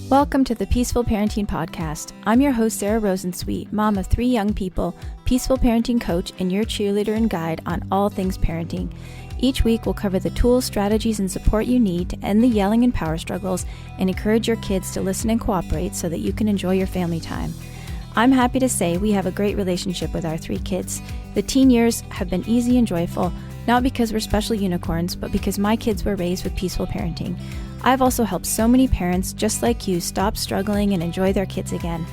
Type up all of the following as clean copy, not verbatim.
Welcome to the Peaceful Parenting Podcast. I'm your host, Sarah Rosensweet, mom of 3 young people, peaceful parenting coach, and your cheerleader and guide on all things parenting. Each week, we'll cover the tools, strategies, and support you need to end the yelling and power struggles and encourage your kids to listen and cooperate so that you can enjoy your family time. I'm happy to say we have a great relationship with our 3 kids. The teen years have been easy and joyful, not because we're special unicorns, but because my kids were raised with peaceful parenting. I've also helped so many parents just like you stop struggling and enjoy their kids again.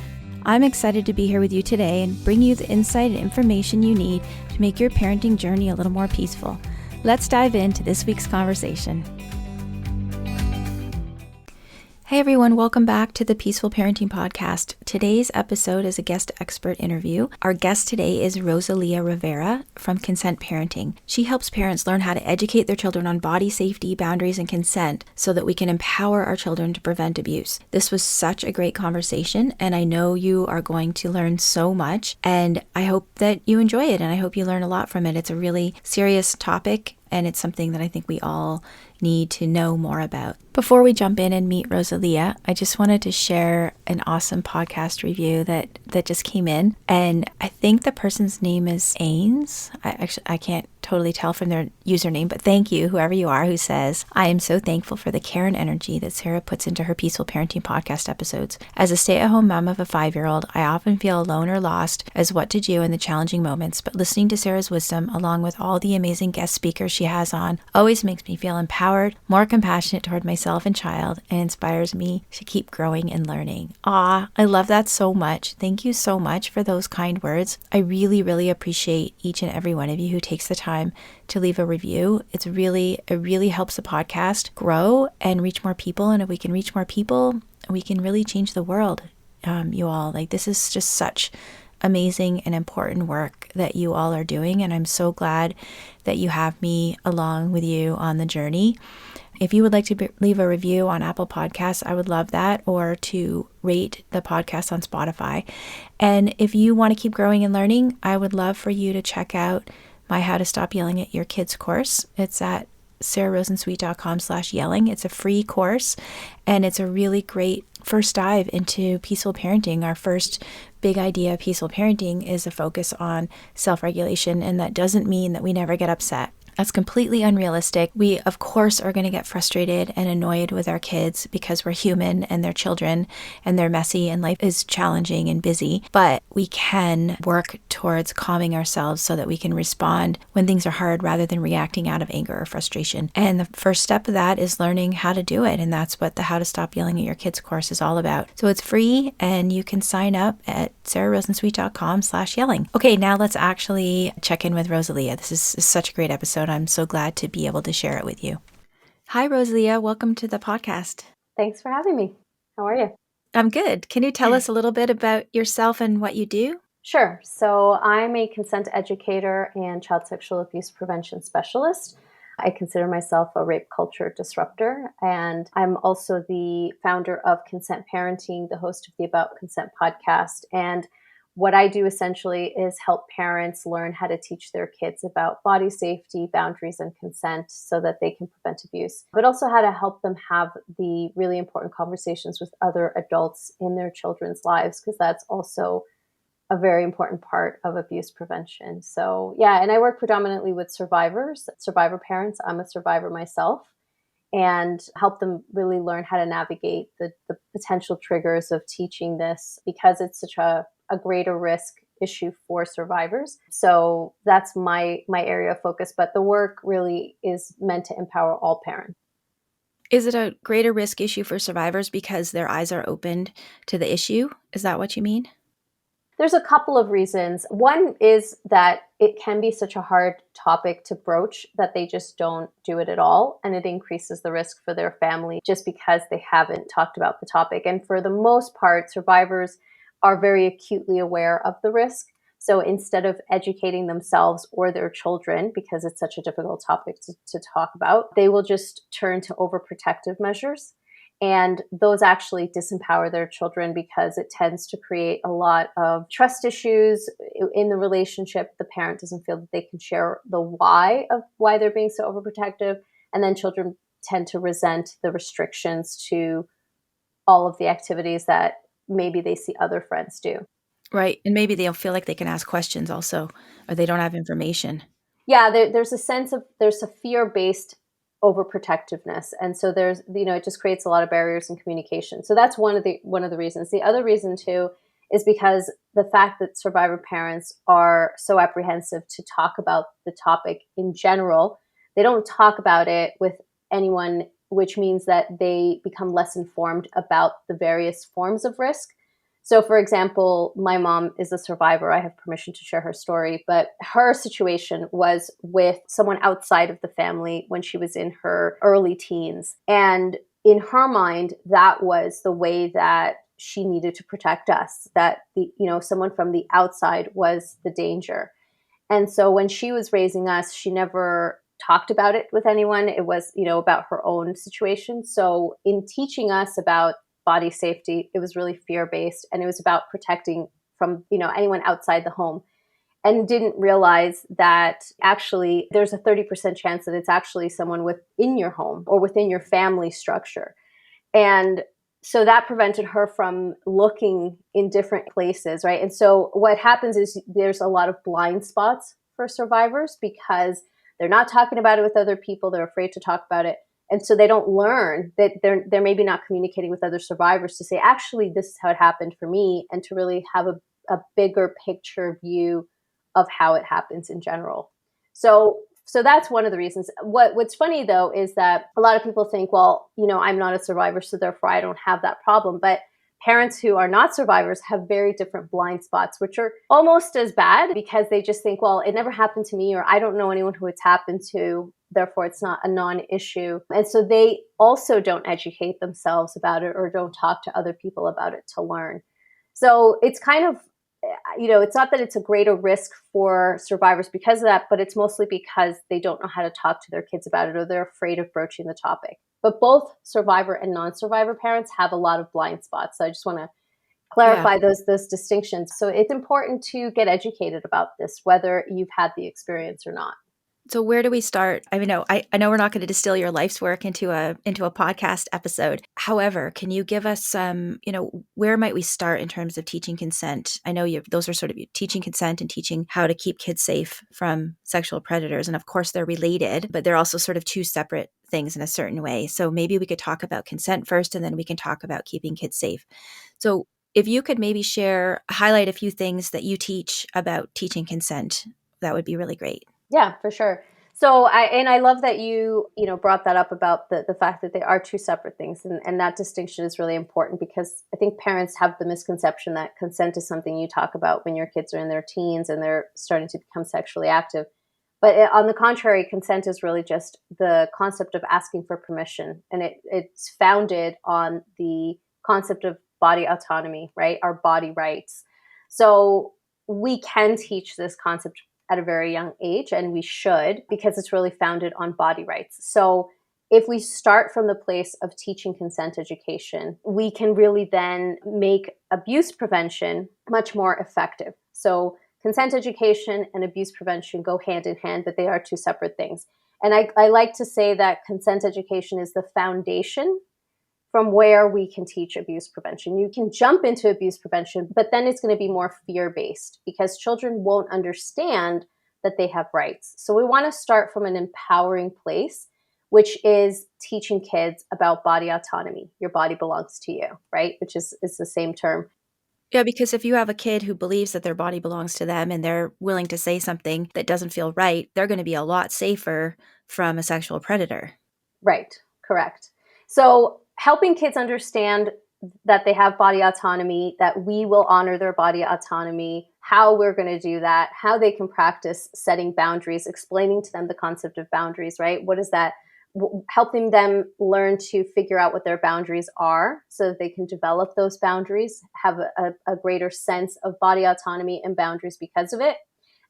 I'm excited to be here with you today and bring you the insight and information you need to make your parenting journey a little more peaceful. Let's dive into this week's conversation. Hey everyone, welcome back to the Peaceful Parenting Podcast. Today's episode is a guest expert interview. Our guest today is Rosalia Rivera from Consent Parenting. She helps parents learn how to educate their children on body safety, boundaries, and consent so that we can empower our children to prevent abuse. This was such a great conversation, and I know you are going to learn so much, and I hope that you enjoy it, and I hope you learn a lot from it. It's a really serious topic, and it's something that I think we all need to know more about. Before we jump in and meet Rosalia, I just wanted to share an awesome podcast review that just came in. And I think the person's name is Ains. I can't totally tell from their username, but thank you, whoever you are, who says, I am so thankful for the care and energy that Sarah puts into her Peaceful Parenting podcast episodes. As a stay-at-home mom of a 5-year-old, I often feel alone or lost as what to do in the challenging moments, but listening to Sarah's wisdom, along with all the amazing guest speakers she has on, always makes me feel empowered, more compassionate toward myself and child, and inspires me to keep growing and learning. I love that so much. Thank you so much for those kind words. I really, really appreciate each and every one of you who takes the time to leave a review. It really helps the podcast grow and reach more people. And if we can reach more people, we can really change the world. You all, this is just such amazing and important work that you all are doing. And I'm so glad that you have me along with you on the journey. If you would like to leave a review on Apple Podcasts, I would love that, or to rate the podcast on Spotify. And if you want to keep growing and learning, I would love for you to check out my How to Stop Yelling at Your Kids course. It's at sararosensweet.com/yelling. It's a free course, and it's a really great first dive into peaceful parenting. Our first big idea of peaceful parenting is a focus on self-regulation, and that doesn't mean that we never get upset. That's completely unrealistic. We, of course, are going to get frustrated and annoyed with our kids because we're human and they're children and they're messy and life is challenging and busy. But we can work towards calming ourselves so that we can respond when things are hard rather than reacting out of anger or frustration. And the first step of that is learning how to do it. And that's what the How to Stop Yelling at Your Kids course is all about. So it's free and you can sign up at sararosensweet.com/yelling. Okay, now let's actually check in with Rosalia. This is such a great episode. I'm so glad to be able to share it with you. Hi, Rosalia. Welcome to the podcast. Thanks for having me. How are you? I'm good. Can you tell us a little bit about yourself and what you do? Sure. So I'm a consent educator and child sexual abuse prevention specialist. I consider myself a rape culture disruptor, and I'm also the founder of Consent Parenting, the host of the About Consent podcast. And what I do essentially is help parents learn how to teach their kids about body safety, boundaries, and consent so that they can prevent abuse, but also how to help them have the really important conversations with other adults in their children's lives, because that's also a very important part of abuse prevention. So yeah, and I work predominantly with survivor parents. I'm a survivor myself, and help them really learn how to navigate the potential triggers of teaching this, because it's such a greater risk issue for survivors. So that's my area of focus, but the work really is meant to empower all parents. Is it a greater risk issue for survivors because their eyes are opened to the issue? Is that what you mean? There's a couple of reasons. One is that it can be such a hard topic to broach that they just don't do it at all. And it increases the risk for their family just because they haven't talked about the topic. And for the most part, survivors are very acutely aware of the risk. So instead of educating themselves or their children, because it's such a difficult topic to talk about, they will just turn to overprotective measures. And those actually disempower their children because it tends to create a lot of trust issues in the relationship. The parent doesn't feel that they can share the why of why they're being so overprotective. And then children tend to resent the restrictions to all of the activities that maybe they see other friends do. Right. And maybe they'll feel like they can ask questions also, or they don't have information. Yeah, there's a sense of, there's a fear-based overprotectiveness, and so there's, it just creates a lot of barriers in communication. So that's one of the reasons. The other reason too is because the fact that survivor parents are so apprehensive to talk about the topic in general, they don't talk about it with anyone, which means that they become less informed about the various forms of risk. So, for example, my mom is a survivor. I have permission to share her story, but her situation was with someone outside of the family when she was in her early teens. And in her mind, that was the way that she needed to protect us, that someone from the outside was the danger. And so when she was raising us, she never talked about it with anyone. It was, about her own situation. So in teaching us about body safety, it was really fear-based, and it was about protecting from, anyone outside the home, and didn't realize that actually there's a 30% chance that it's actually someone within your home or within your family structure. And so that prevented her from looking in different places, right? And so what happens is there's a lot of blind spots for survivors because they're not talking about it with other people. They're afraid to talk about it. And so they don't learn that they're maybe not communicating with other survivors to say, actually, this is how it happened for me, and to really have a bigger picture view of how it happens in general. So that's one of the reasons. What's funny though is that a lot of people think, well, I'm not a survivor, so therefore I don't have that problem. But parents who are not survivors have very different blind spots, which are almost as bad, because they just think, well, it never happened to me, or I don't know anyone who it's happened to, therefore it's not a non-issue. And so they also don't educate themselves about it, or don't talk to other people about it to learn. So it's kind of, it's not that it's a greater risk for survivors because of that, but it's mostly because they don't know how to talk to their kids about it, or they're afraid of broaching the topic. But both survivor and non-survivor parents have a lot of blind spots. So I just want to Yeah. clarify those distinctions. So it's important to get educated about this, whether you've had the experience or not. So where do we start? I mean, I know we're not going to distill your life's work into a podcast episode. However, can you give us some, where might we start in terms of teaching consent? I know those are sort of teaching consent and teaching how to keep kids safe from sexual predators. And of course, they're related, but they're also sort of two separate things in a certain way. So maybe we could talk about consent first, and then we can talk about keeping kids safe. So if you could maybe highlight a few things that you teach about teaching consent, that would be really great. Yeah, for sure. So I love that you brought that up about the fact that they are two separate things, and that distinction is really important, because I think parents have the misconception that consent is something you talk about when your kids are in their teens and they're starting to become sexually active. But on the contrary, consent is really just the concept of asking for permission, and it's founded on the concept of body autonomy, right? Our body rights. So we can teach this concept at a very young age, and we should, because it's really founded on body rights. So if we start from the place of teaching consent education, we can really then make abuse prevention much more effective. So consent education and abuse prevention go hand in hand, but they are two separate things. And I like to say that consent education is the foundation from where we can teach abuse prevention. You can jump into abuse prevention, but then it's going to be more fear-based, because children won't understand that they have rights. So we want to start from an empowering place, which is teaching kids about body autonomy. Your body belongs to you, right? Which is the same term. Yeah, because if you have a kid who believes that their body belongs to them and they're willing to say something that doesn't feel right, they're going to be a lot safer from a sexual predator. Right, correct. So helping kids understand that they have body autonomy, that we will honor their body autonomy, how we're going to do that, how they can practice setting boundaries, explaining to them the concept of boundaries, right? What is that? Helping them learn to figure out what their boundaries are so that they can develop those boundaries, have a greater sense of body autonomy and boundaries because of it,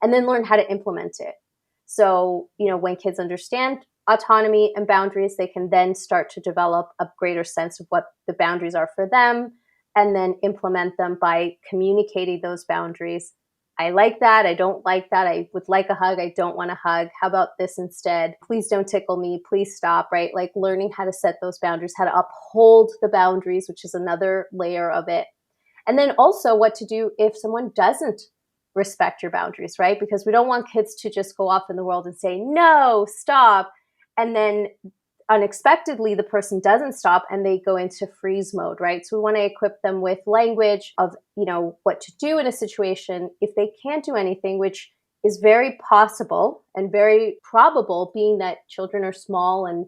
and then learn how to implement it. So, when kids understand autonomy and boundaries, they can then start to develop a greater sense of what the boundaries are for them, and then implement them by communicating those boundaries I like that. I don't like that. I would like a hug. I don't want a hug. How about this instead? Please don't tickle me. Please stop, right? Like learning how to set those boundaries, how to uphold the boundaries, which is another layer of it. And then also what to do if someone doesn't respect your boundaries, right? Because we don't want kids to just go off in the world and say, no, stop. And then unexpectedly the person doesn't stop and they go into freeze mode, right? So we want to equip them with language of, what to do in a situation if they can't do anything, which is very possible and very probable, being that children are small and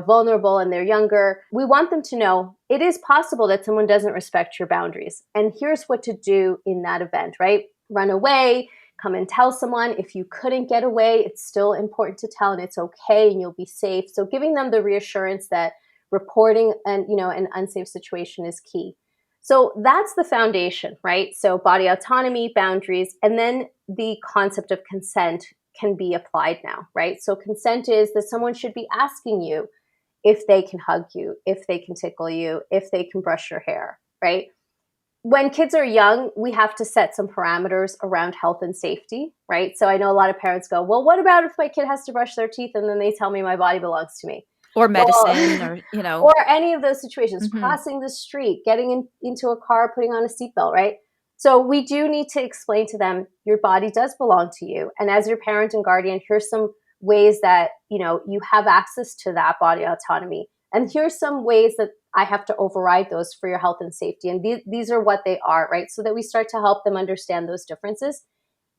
vulnerable and they're younger. We want them to know it is possible that someone doesn't respect your boundaries. And here's what to do in that event, right? Run away, come and tell someone. If you couldn't get away, it's still important to tell, and it's okay, and you'll be safe. So giving them the reassurance that reporting an unsafe situation is key. So that's the foundation, right? So body autonomy, boundaries, and then the concept of consent can be applied now, right? So consent is that someone should be asking you if they can hug you, if they can tickle you, if they can brush your hair, right? When kids are young, we have to set some parameters around health and safety, right? So I know a lot of parents go, well, what about if my kid has to brush their teeth and then they tell me my body belongs to me? Or medicine, Well, or. or any of those situations, Mhm. crossing the street, getting into a car, putting on a seatbelt, right? So we do need to explain to them, your body does belong to you. And as your parent and guardian, here's some ways that, you have access to that body autonomy. And here's some ways that I have to override those for your health and safety. And these are what they are, right? So that we start to help them understand those differences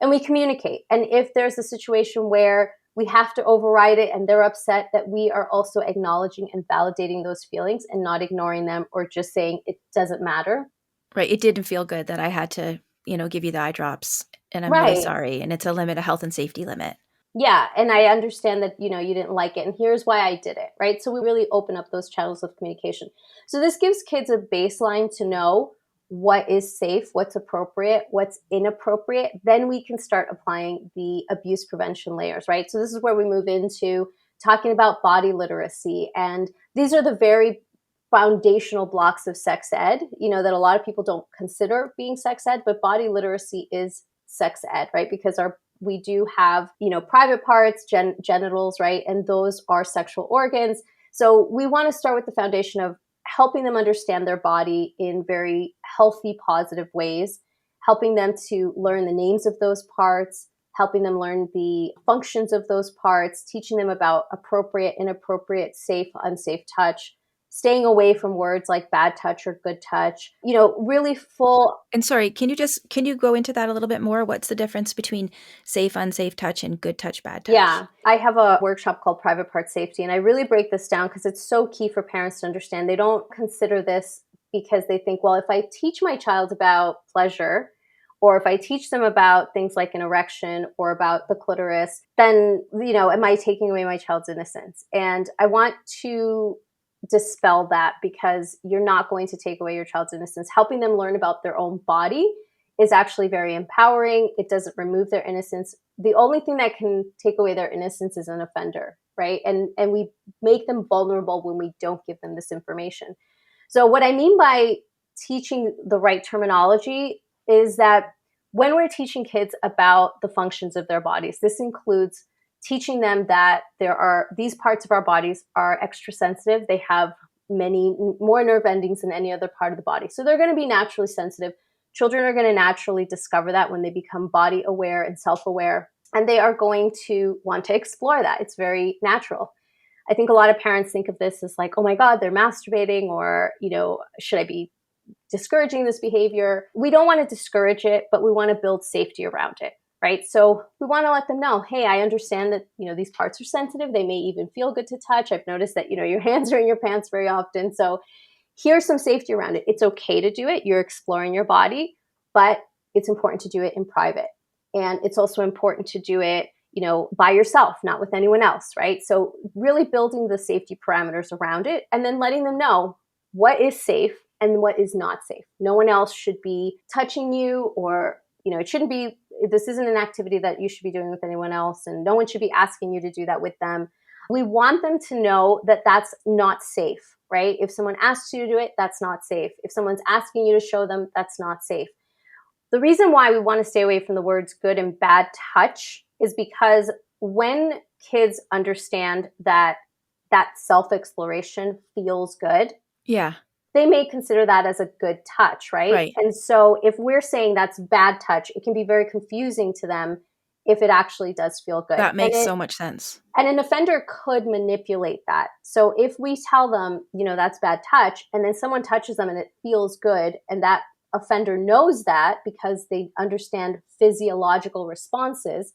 and we communicate. And if there's a situation where we have to override it and they're upset, that we are also acknowledging and validating those feelings and not ignoring them or just saying it doesn't matter. Right, it didn't feel good that I had to, give you the eye drops, and I'm really Right. sorry, and it's a health and safety limit. Yeah, and I understand that, you didn't like it and here's why I did it, right? So we really open up those channels of communication. So this gives kids a baseline to know what is safe, what's appropriate, what's inappropriate. Then we can start applying the abuse prevention layers, right? So this is where we move into talking about body literacy. And these are the very foundational blocks of sex ed, that a lot of people don't consider being sex ed, but body literacy is sex ed, right? Because we do have, private parts, genitals, right? And those are sexual organs. So we want to start with the foundation of helping them understand their body in very healthy, positive ways, helping them to learn the names of those parts, helping them learn the functions of those parts, teaching them about appropriate, inappropriate, safe, unsafe touch, staying away from words like bad touch or good touch, really full. And sorry, can you go into that a little bit more? What's the difference between safe, unsafe touch and good touch, bad touch? Yeah, I have a workshop called Private Part Safety, and I really break this down because it's so key for parents to understand. They don't consider this because they think, well, if I teach my child about pleasure, or if I teach them about things like an erection or about the clitoris, then, am I taking away my child's innocence? And I want to dispel that, because you're not going to take away your child's innocence. Helping them learn about their own body is actually very empowering. It doesn't remove their innocence. The only thing that can take away their innocence is an offender, right? And we make them vulnerable when we don't give them this information. So what I mean by teaching the right terminology is that when we're teaching kids about the functions of their bodies, this includes teaching them that these parts of our bodies are extra sensitive. They have many more nerve endings than any other part of the body. So they're going to be naturally sensitive. Children are going to naturally discover that when they become body aware and self-aware, and they are going to want to explore that. It's very natural. I think a lot of parents think of this as like, oh my God, they're masturbating, or, should I be discouraging this behavior? We don't want to discourage it, but we want to build safety around it, right? So we want to let them know, hey, I understand that, these parts are sensitive. They may even feel good to touch. I've noticed that, your hands are in your pants very often. So here's some safety around it. It's okay to do it. You're exploring your body, but it's important to do it in private. And it's also important to do it, by yourself, not with anyone else, right? So really building the safety parameters around it, and then letting them know what is safe and what is not safe. No one else should be touching you, or, this isn't an activity that you should be doing with anyone else, and no one should be asking you to do that with them. We want them to know that that's not safe, right? If someone asks you to do it, that's not safe. If someone's asking you to show them, that's not safe. The reason why we want to stay away from the words good and bad touch is because when kids understand that self-exploration feels good, Yeah. they may consider that as a good touch, right? Right. And so if we're saying that's bad touch, it can be very confusing to them if it actually does feel good. That makes so much sense. And an offender could manipulate that. So if we tell them, that's bad touch, and then someone touches them and it feels good, and that offender knows that because they understand physiological responses,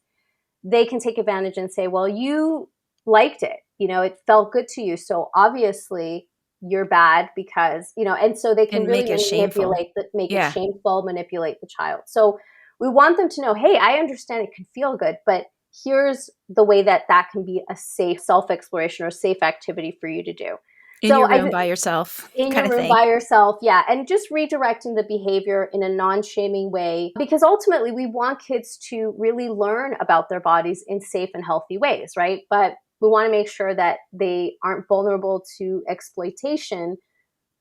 they can take advantage and say, well, you liked it. It felt good to you. So obviously you're bad because, and so they can And really make it shameful. make it Yeah. shameful, manipulate the child. So we want them to know, hey, I understand it can feel good, but here's the way that can be a safe self-exploration or safe activity for you to do. In So your room by yourself in kind your of room thing. by yourself, yeah, and just redirecting the behavior in a non-shaming way, because ultimately we want kids to really learn about their bodies in safe and healthy ways, right? But we want to make sure that they aren't vulnerable to exploitation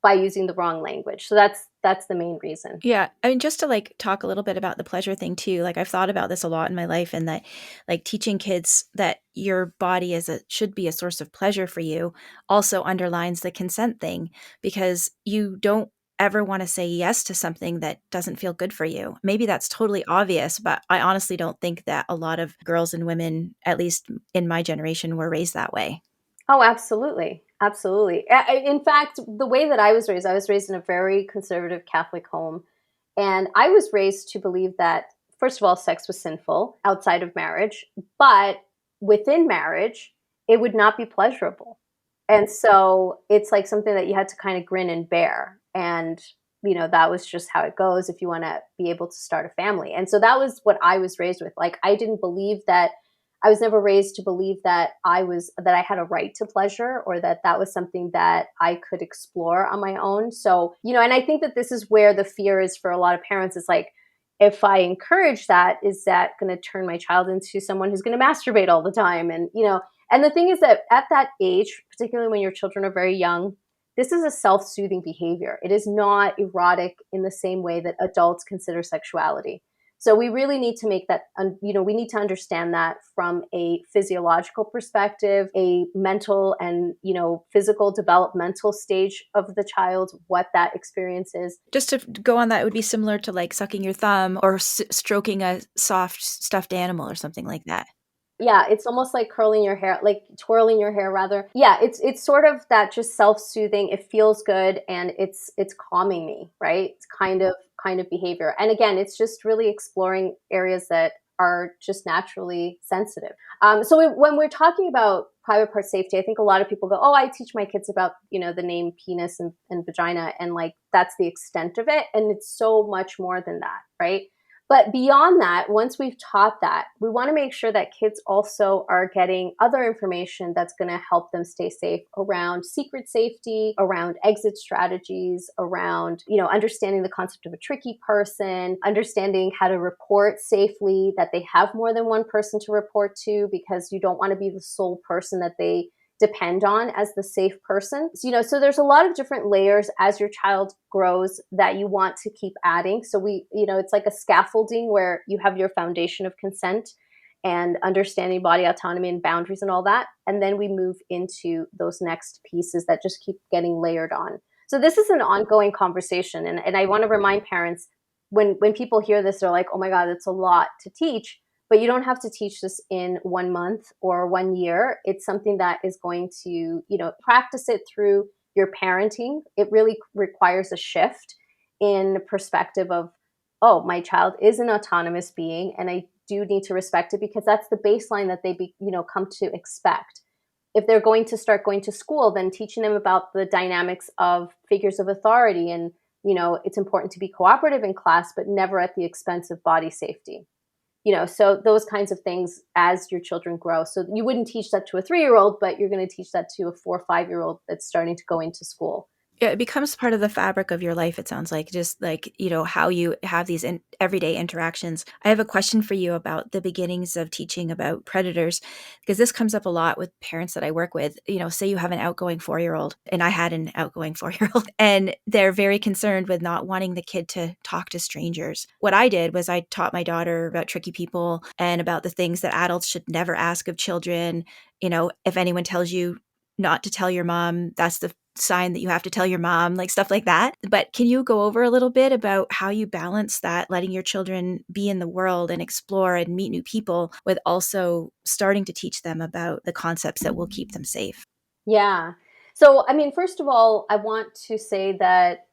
by using the wrong language. So that's the main reason. Yeah. I mean, just to like talk a little bit about the pleasure thing too. Like I've thought about this a lot in my life, and that like teaching kids that your body should be a source of pleasure for you also underlines the consent thing, because you don't ever want to say yes to something that doesn't feel good for you. Maybe that's totally obvious, but I honestly don't think that a lot of girls and women, at least in my generation, were raised that way. Oh, absolutely. Absolutely. In fact, the way that I was raised in a very conservative Catholic home. And I was raised to believe that, first of all, sex was sinful outside of marriage, but within marriage, it would not be pleasurable. And so it's like something that you had to kind of grin and bear. And, that was just how it goes if you want to be able to start a family. And so that was what I was raised with. Like, I didn't believe that. I was never raised to believe that I had a right to pleasure, or that was something that I could explore on my own. So, and I think that this is where the fear is for a lot of parents. It's like, if I encourage that, is that going to turn my child into someone who's going to masturbate all the time? And, and the thing is that at that age, particularly when your children are very young, this is a self-soothing behavior. It is not erotic in the same way that adults consider sexuality. So we really need to make that, we need to understand that from a physiological perspective, a mental and, physical developmental stage of the child, what that experience is. Just to go on that, it would be similar to like sucking your thumb or stroking a soft stuffed animal or something like that. Yeah, it's almost like curling your hair, like twirling your hair rather. Yeah, it's sort of that just self-soothing. It feels good and it's calming me, right? It's kind of behavior. And again, it's just really exploring areas that are just naturally sensitive. When we're talking about private part safety, I think a lot of people go, "Oh, I teach my kids about the name penis and vagina, and like that's the extent of it." And it's so much more than that, right? But beyond that, once we've taught that, we want to make sure that kids also are getting other information that's going to help them stay safe around secret safety, around exit strategies, around, understanding the concept of a tricky person, understanding how to report safely, that they have more than one person to report to, because you don't want to be the sole person that they depend on as the safe person. So there's a lot of different layers as your child grows that you want to keep adding. So it's like a scaffolding where you have your foundation of consent and understanding body autonomy and boundaries and all that. And then we move into those next pieces that just keep getting layered on. So this is an ongoing conversation. And I want to remind parents, when people hear this, they're like, oh my God, it's a lot to teach. But you don't have to teach this in 1 month or 1 year. It's something that is going to, practice it through your parenting. It really requires a shift in perspective of, oh, my child is an autonomous being and I do need to respect it, because that's the baseline that they come to expect. If they're going to start going to school, then teaching them about the dynamics of figures of authority, and it's important to be cooperative in class, but never at the expense of body safety. So those kinds of things as your children grow. So you wouldn't teach that to a 3-year-old, but you're going to teach that to a 4 or 5-year-old that's starting to go into school. Yeah, it becomes part of the fabric of your life, it sounds like, just like, how you have these everyday interactions. I have a question for you about the beginnings of teaching about predators, because this comes up a lot with parents that I work with. Say you have an outgoing 4-year-old, and I had an outgoing 4-year-old, and they're very concerned with not wanting the kid to talk to strangers. What I did was I taught my daughter about tricky people and about the things that adults should never ask of children. If anyone tells you not to tell your mom, that's the sign that you have to tell your mom, like stuff like that. But can you go over a little bit about how you balance that, letting your children be in the world and explore and meet new people, with also starting to teach them about the concepts that will keep them safe? Yeah. So, I mean, first of all, I want to say that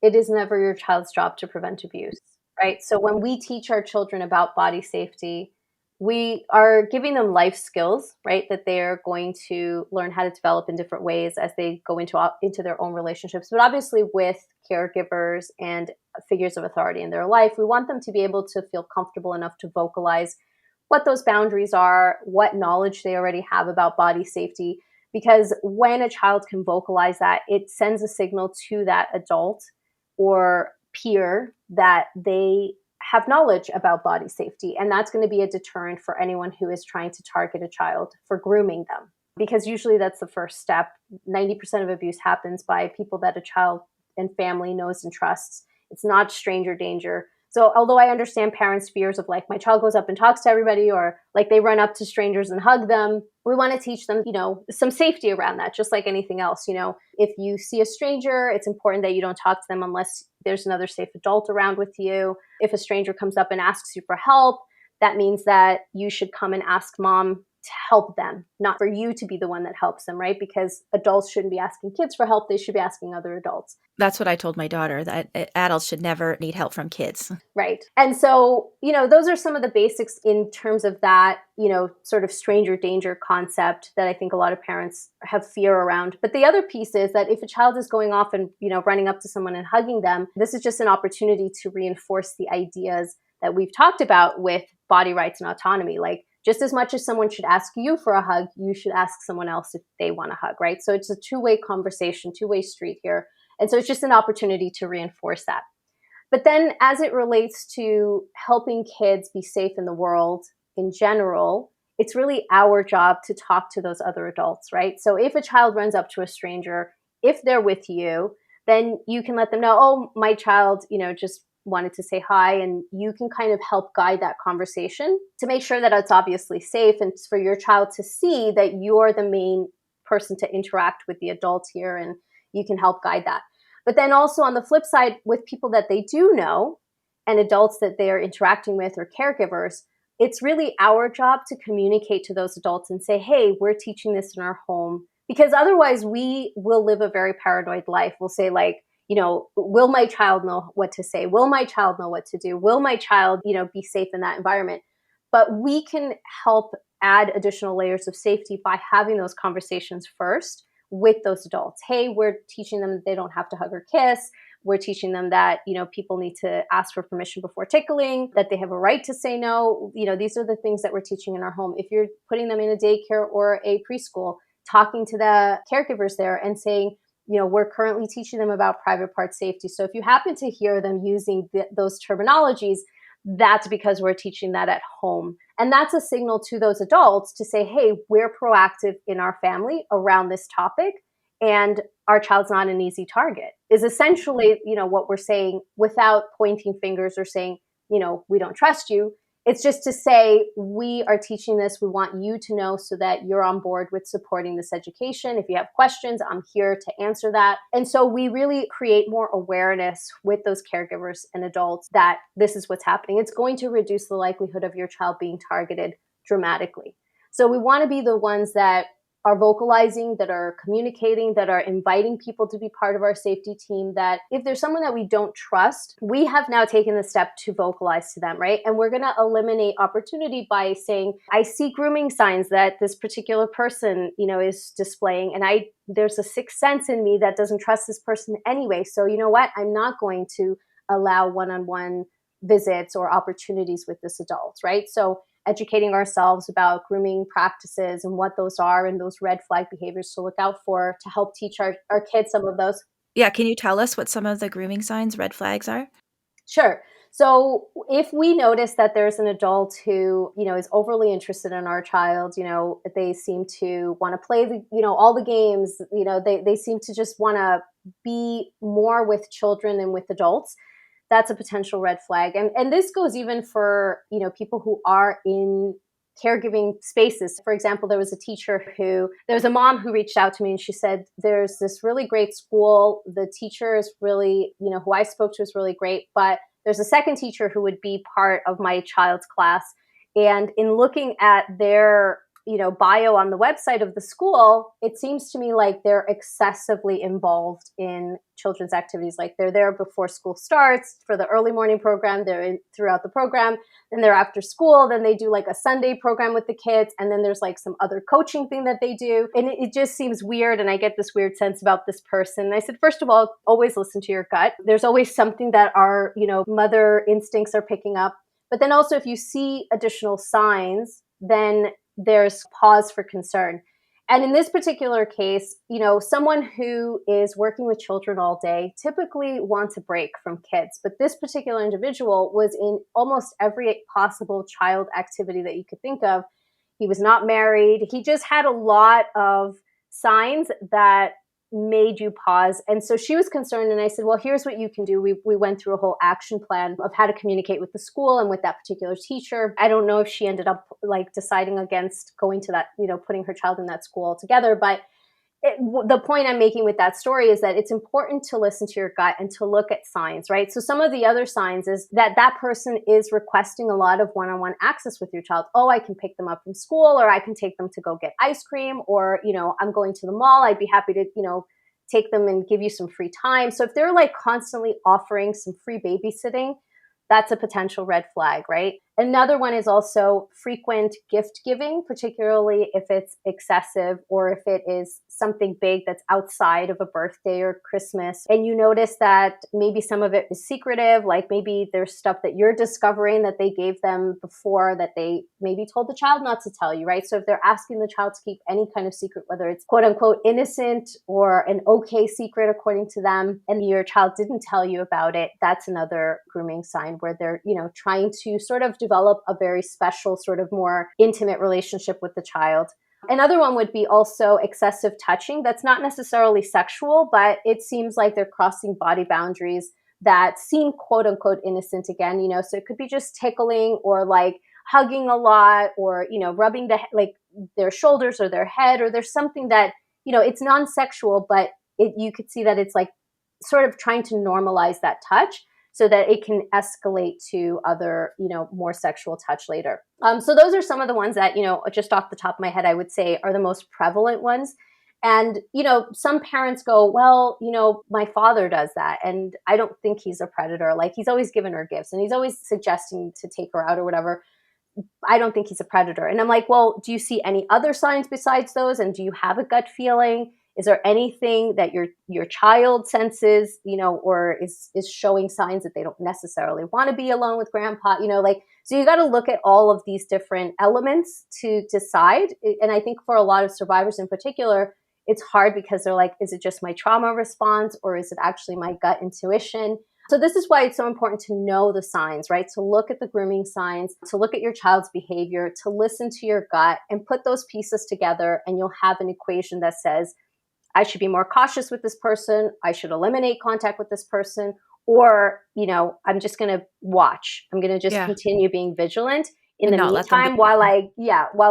it is never your child's job to prevent abuse, right? So when we teach our children about body safety, we are giving them life skills, right? That they are going to learn how to develop in different ways as they go into their own relationships. But obviously, with caregivers and figures of authority in their life, we want them to be able to feel comfortable enough to vocalize what those boundaries are, what knowledge they already have about body safety. Because when a child can vocalize that, it sends a signal to that adult or peer that they have knowledge about body safety. And that's going to be a deterrent for anyone who is trying to target a child for grooming them. Because usually that's the first step. 90% of abuse happens by people that a child and family knows and trusts. It's not stranger danger. So although I understand parents' fears of like, my child goes up and talks to everybody, or like they run up to strangers and hug them, we want to teach them, some safety around that, just like anything else. If you see a stranger, it's important that you don't talk to them unless there's another safe adult around with you. If a stranger comes up and asks you for help, that means that you should come and ask mom to help them, not for you to be the one that helps them, right? Because adults shouldn't be asking kids for help. They should be asking other adults. That's what I told my daughter, that adults should never need help from kids. Right. And so, those are some of the basics in terms of that, sort of stranger danger concept that I think a lot of parents have fear around. But the other piece is that if a child is going off and, running up to someone and hugging them, this is just an opportunity to reinforce the ideas that we've talked about with body rights and autonomy. Like, just as much as someone should ask you for a hug, you should ask someone else if they want a hug, right? So it's a two-way conversation, two-way street here. And so it's just an opportunity to reinforce that. But then as it relates to helping kids be safe in the world in general, it's really our job to talk to those other adults, right? So if a child runs up to a stranger, if they're with you, then you can let them know, oh, my child, just wanted to say hi, and you can kind of help guide that conversation to make sure that it's obviously safe, and for your child to see that you're the main person to interact with the adults here, and you can help guide that. But then also on the flip side, with people that they do know and adults that they are interacting with or caregivers, it's really our job to communicate to those adults and say, hey, we're teaching this in our home. Because otherwise we will live a very paranoid life. We'll say like, will my child know what to say? Will my child know what to do? Will my child, be safe in that environment? But we can help add additional layers of safety by having those conversations first with those adults. Hey, we're teaching them that they don't have to hug or kiss. We're teaching them that, people need to ask for permission before tickling, that they have a right to say no. These are the things that we're teaching in our home. If you're putting them in a daycare or a preschool, talking to the caregivers there and saying, we're currently teaching them about private part safety. So if you happen to hear them using those terminologies, that's because we're teaching that at home. And that's a signal to those adults to say, hey, we're proactive in our family around this topic, and our child's not an easy target, is essentially, what we're saying without pointing fingers or saying, we don't trust you. It's just to say, we are teaching this. We want you to know so that you're on board with supporting this education. If you have questions, I'm here to answer that. And so we really create more awareness with those caregivers and adults that this is what's happening. It's going to reduce the likelihood of your child being targeted dramatically. So we want to be the ones that are vocalizing, that are communicating, that are inviting people to be part of our safety team, that if there's someone that we don't trust, we have now taken the step to vocalize to them, right? And we're going to eliminate opportunity by saying, I see grooming signs that this particular person, is displaying, and there's a sixth sense in me that doesn't trust this person anyway. So you know what? I'm not going to allow one-on-one visits or opportunities with this adult, right? So educating ourselves about grooming practices and what those are and those red flag behaviors to look out for to help teach our kids some of those. Yeah, can you tell us what some of the grooming signs, red flags are? Sure. So if we notice that there's an adult who, is overly interested in our child, they seem to want to play all the games, they seem to just want to be more with children than with adults, that's a potential red flag. And this goes even for, people who are in caregiving spaces. For example, there was a mom who reached out to me and she said, there's this really great school. The teacher is really, who I spoke to is really great, but there's a second teacher who would be part of my child's class. And in looking at their bio on the website of the school, it seems to me like they're excessively involved in children's activities. Like they're there before school starts for the early morning program, throughout the program, then they're after school, then they do like a Sunday program with the kids, and then there's like some other coaching thing that they do. And it just seems weird, and I get this weird sense about this person. And I said, first of all, always listen to your gut. There's always something that our, mother instincts are picking up. But then also, if you see additional signs, then there's pause for concern. And in this particular case, someone who is working with children all day typically wants a break from kids. But this particular individual was in almost every possible child activity that you could think of. He was not married. He just had a lot of signs that made you pause. And so she was concerned. And I said, well, here's what you can do. We went through a whole action plan of how to communicate with the school and with that particular teacher. I don't know if she ended up like deciding against going to that, putting her child in that school altogether. But the point I'm making with that story is that it's important to listen to your gut and to look at signs, right? So some of the other signs is that that person is requesting a lot of one-on-one access with your child. Oh, I can pick them up from school, or I can take them to go get ice cream, or, I'm going to the mall. I'd be happy to, take them and give you some free time. So if they're like constantly offering some free babysitting, that's a potential red flag, right? Another one is also frequent gift giving, particularly if it's excessive or if it is something big that's outside of a birthday or Christmas. And you notice that maybe some of it is secretive, like maybe there's stuff that you're discovering that they gave them before that they maybe told the child not to tell you, right? So if they're asking the child to keep any kind of secret, whether it's quote unquote innocent or an okay secret according to them, and your child didn't tell you about it, that's another grooming sign where they're, trying to sort of develop a very special, sort of more intimate relationship with the child. Another one would be also excessive touching. That's not necessarily sexual, but it seems like they're crossing body boundaries that seem quote unquote innocent again, so it could be just tickling or like hugging a lot or, rubbing like their shoulders or their head, or there's something that, it's non-sexual, but you could see that it's like sort of trying to normalize that touch so that it can escalate to other, more sexual touch later. So those are some of the ones that, just off the top of my head, I would say are the most prevalent ones. And, some parents go, well, my father does that, and I don't think he's a predator. Like he's always giving her gifts and he's always suggesting to take her out or whatever. I don't think he's a predator. And I'm like, well, do you see any other signs besides those? And do you have a gut feeling? Is there anything that your child senses, or is showing signs that they don't necessarily want to be alone with grandpa? So you got to look at all of these different elements to decide. And I think for a lot of survivors in particular, it's hard because they're like, is it just my trauma response, or is it actually my gut intuition? So this is why it's so important to know the signs, right? To look at the grooming signs, to look at your child's behavior, to listen to your gut and put those pieces together, and you'll have an equation that says, I should be more cautious with this person. I should eliminate contact with this person. Or, I'm just going to watch. I'm going to just Yeah. continue being vigilant in And the not let them do meantime while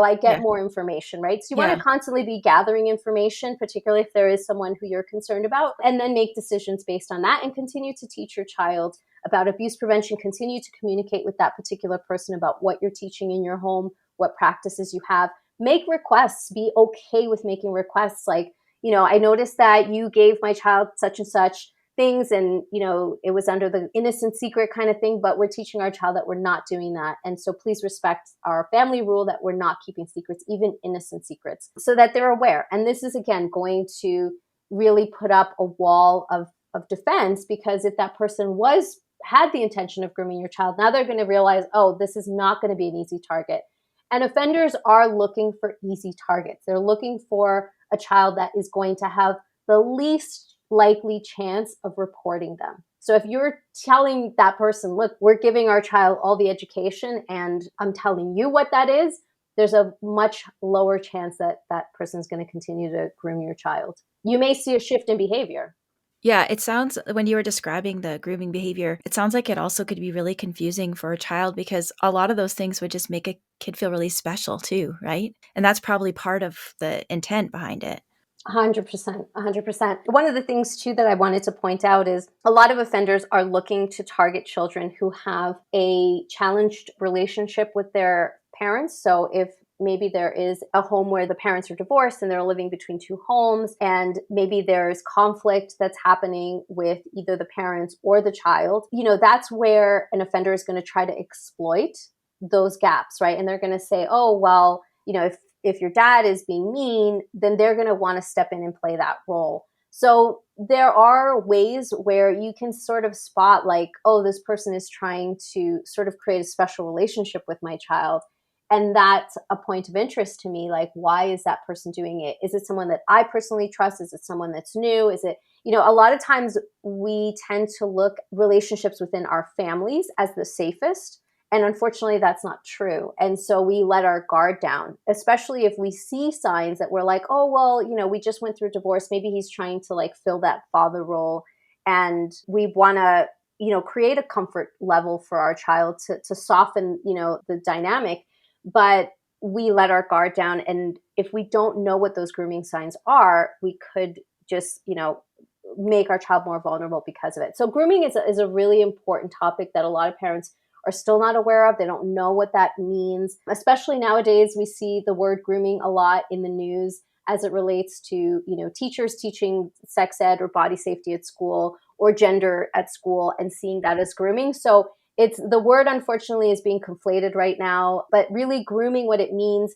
I get Yeah. more information, right? So you want Yeah. to constantly be gathering information, particularly if there is someone who you're concerned about, and then make decisions based on that and continue to teach your child about abuse prevention, continue to communicate with that particular person about what you're teaching in your home, what practices you have. Make requests. Be okay with making requests like, I noticed that you gave my child such and such things, and, it was under the innocent secret kind of thing, but we're teaching our child that we're not doing that. And so please respect our family rule that we're not keeping secrets, even innocent secrets, so that they're aware. And this is, again, going to really put up a wall of defense, because if that person had the intention of grooming your child, now they're going to realize, oh, this is not going to be an easy target. And offenders are looking for easy targets. They're looking for a child that is going to have the least likely chance of reporting them. So if you're telling that person, look, we're giving our child all the education and I'm telling you what that is, there's a much lower chance that that person is going to continue to groom your child. You may see a shift in behavior. Yeah, it sounds when you were describing the grooming behavior, it sounds like it also could be really confusing for a child because a lot of those things would just make a kid feel really special too, right? And that's probably part of the intent behind it. 100%, 100%. One of the things too that I wanted to point out is a lot of offenders are looking to target children who have a challenged relationship with their parents. So if maybe there is a home where the parents are divorced and they're living between two homes, and maybe there's conflict that's happening with either the parents or the child, that's where an offender is going to try to exploit those gaps, right? And they're going to say, oh, well, if your dad is being mean, then they're going to want to step in and play that role. So there are ways where you can sort of spot like, oh, this person is trying to sort of create a special relationship with my child. And that's a point of interest to me. Like, why is that person doing it? Is it someone that I personally trust? Is it someone that's new? Is it, a lot of times we tend to look relationships within our families as the safest. And unfortunately, that's not true. And so we let our guard down, especially if we see signs that we're like, oh, well, we just went through a divorce. Maybe he's trying to like fill that father role. And we want to, create a comfort level for our child to soften, the dynamic. But we let our guard down. And if we don't know what those grooming signs are, we could just, make our child more vulnerable because of it. So grooming is a really important topic that a lot of parents are still not aware of. They don't know what that means. Especially nowadays, we see the word grooming a lot in the news as it relates to, teachers teaching sex ed or body safety at school or gender at school and seeing that as grooming. So it's the word, unfortunately, is being conflated right now. But really grooming, what it means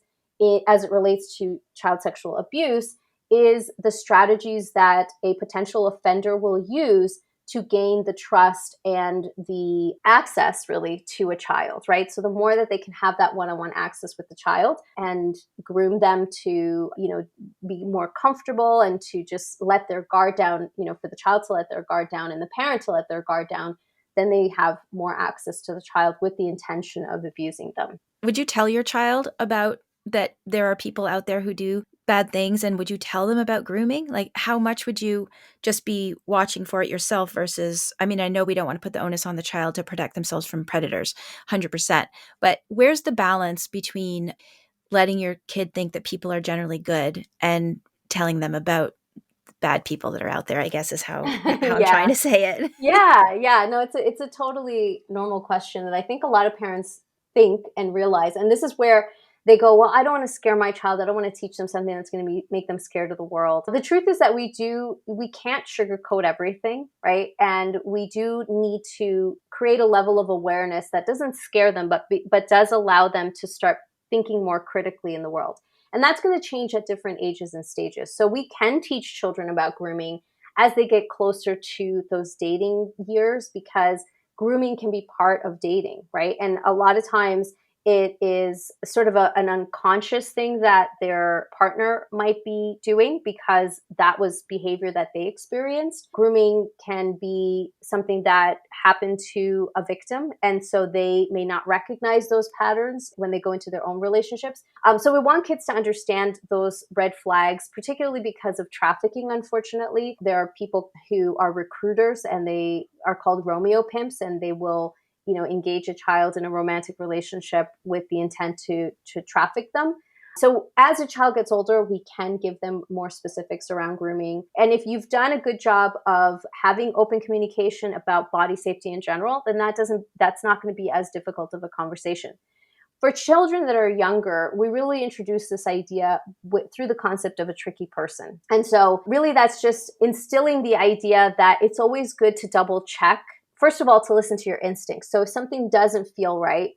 as it relates to child sexual abuse is the strategies that a potential offender will use to gain the trust and the access really to a child, right? So the more that they can have that one-on-one access with the child and groom them to, be more comfortable and to just let their guard down, for the child to let their guard down and the parent to let their guard down, then they have more access to the child with the intention of abusing them. Would you tell your child about that there are people out there who do bad things, and would you tell them about grooming? Like, how much would you just be watching for it yourself versus, I mean, I know we don't want to put the onus on the child to protect themselves from predators 100%, but where's the balance between letting your kid think that people are generally good and telling them about bad people that are out there, I guess is how I'm trying Yeah. to say it. Yeah. No, it's a totally normal question that I think a lot of parents think and realize. And this is where they go, well, I don't want to scare my child. I don't want to teach them something that's going to make them scared of the world. The truth is that we can't sugarcoat everything, right? And we do need to create a level of awareness that doesn't scare them, but does allow them to start thinking more critically in the world. And that's going to change at different ages and stages. So we can teach children about grooming as they get closer to those dating years, because grooming can be part of dating, right? And a lot of times it is sort of an unconscious thing that their partner might be doing because that was behavior that they experienced. Grooming can be something that happened to a victim, and so they may not recognize those patterns when they go into their own relationships. So we want kids to understand those red flags, particularly because of trafficking, unfortunately. There are people who are recruiters and they are called Romeo pimps, and they will engage a child in a romantic relationship with the intent to traffic them. So as a child gets older, we can give them more specifics around grooming. And if you've done a good job of having open communication about body safety in general, then that's not going to be as difficult of a conversation. For children that are younger, we really introduce this idea through the concept of a tricky person. And so really that's just instilling the idea that it's always good to double check. First of all, to listen to your instincts. So if something doesn't feel right,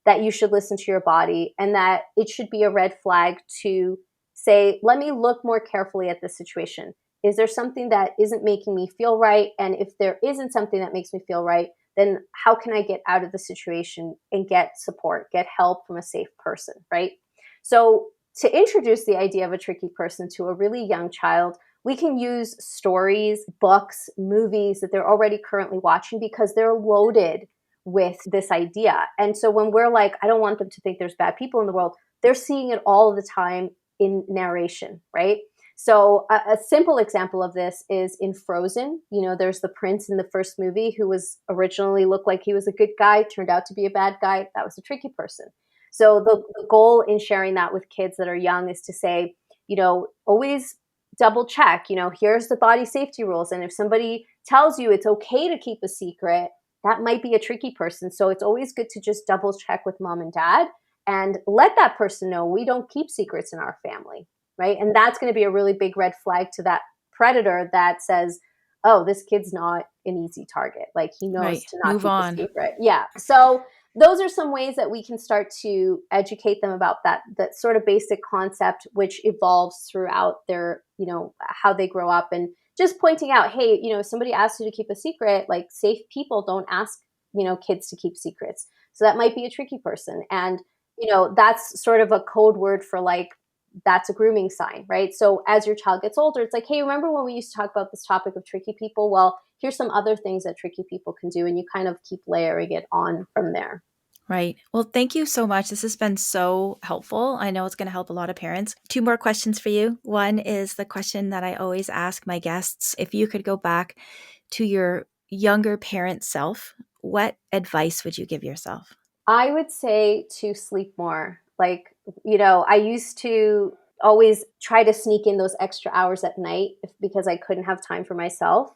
that you should listen to your body, and that it should be a red flag to say, let me look more carefully at this situation. Is there something that isn't making me feel right? And if there isn't something that makes me feel right, then how can I get out of the situation and get support, get help from a safe person, right? So to introduce the idea of a tricky person to a really young child, we can use stories, books, movies that they're already currently watching because they're loaded with this idea. And so when we're like, I don't want them to think there's bad people in the world, they're seeing it all the time in narration, right? So a simple example of this is in Frozen. You know, there's the prince in the first movie who was originally looked like he was a good guy, turned out to be a bad guy. That was a tricky person. So the goal in sharing that with kids that are young is to say, you know, always double check, you know, here's the body safety rules. And if somebody tells you it's okay to keep a secret, that might be a tricky person. So it's always good to just double check with mom and dad and let that person know we don't keep secrets in our family, right? And that's going to be a really big red flag to that predator that says, oh, this kid's not an easy target. Like he knows to not keep a secret. Yeah. So those are some ways that we can start to educate them about that sort of basic concept, which evolves throughout their, you know, how they grow up, and just pointing out, hey, you know, if somebody asks you to keep a secret, like safe people don't ask, you know, kids to keep secrets. So that might be a tricky person. And, you know, that's sort of a code word for like, that's a grooming sign, right? So as your child gets older, it's like, hey, remember when we used to talk about this topic of tricky people? Well, here's some other things that tricky people can do. And you kind of keep layering it on from there. Right. Well, thank you so much. This has been so helpful. I know it's going to help a lot of parents. 2 more questions for you. One is the question that I always ask my guests. If you could go back to your younger parent self, what advice would you give yourself? I would say to sleep more. Like, you know, I used to always try to sneak in those extra hours at night because I couldn't have time for myself.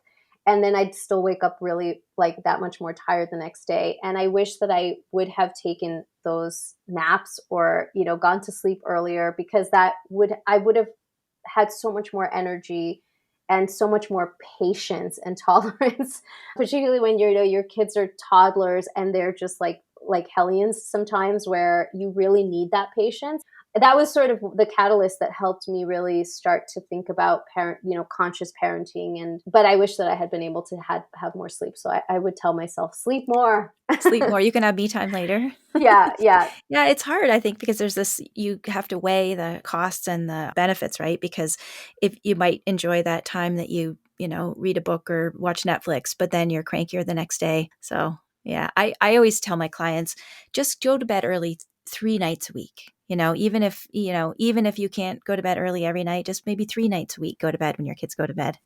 And then I'd still wake up really like that much more tired the next day. And I wish that I would have taken those naps or, you know, gone to sleep earlier, because I would have had so much more energy and so much more patience and tolerance, particularly when you know your kids are toddlers and they're just like hellions sometimes, where you really need that patience. That was sort of the catalyst that helped me really start to think about conscious parenting. But I wish that I had been able to have more sleep. So I would tell myself, sleep more. Sleep more. You can have me time later. Yeah. Yeah, it's hard, I think, because there's this, you have to weigh the costs and the benefits, right? Because if you might enjoy that time that you read a book or watch Netflix, but then you're crankier the next day. So yeah, I always tell my clients, just go to bed early 3 nights a week. Even if you can't go to bed early every night, just maybe 3 nights a week, go to bed when your kids go to bed.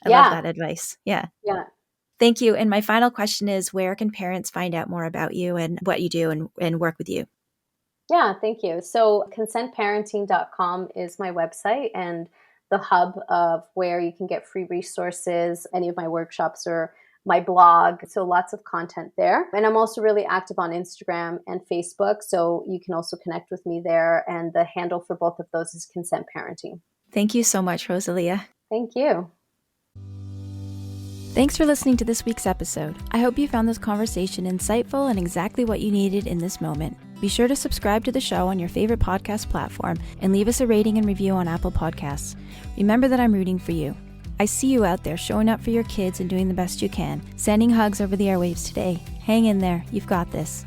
I love that advice. Yeah. Yeah. Thank you. And my final question is, where can parents find out more about you and what you do and work with you? Yeah, thank you. So consentparenting.com is my website and the hub of where you can get free resources, any of my workshops or my blog. So lots of content there. And I'm also really active on Instagram and Facebook. So you can also connect with me there. And the handle for both of those is Consent Parenting. Thank you so much, Rosalia. Thank you. Thanks for listening to this week's episode. I hope you found this conversation insightful and exactly what you needed in this moment. Be sure to subscribe to the show on your favorite podcast platform and leave us a rating and review on Apple Podcasts. Remember that I'm rooting for you. I see you out there showing up for your kids and doing the best you can. Sending hugs over the airwaves today. Hang in there. You've got this.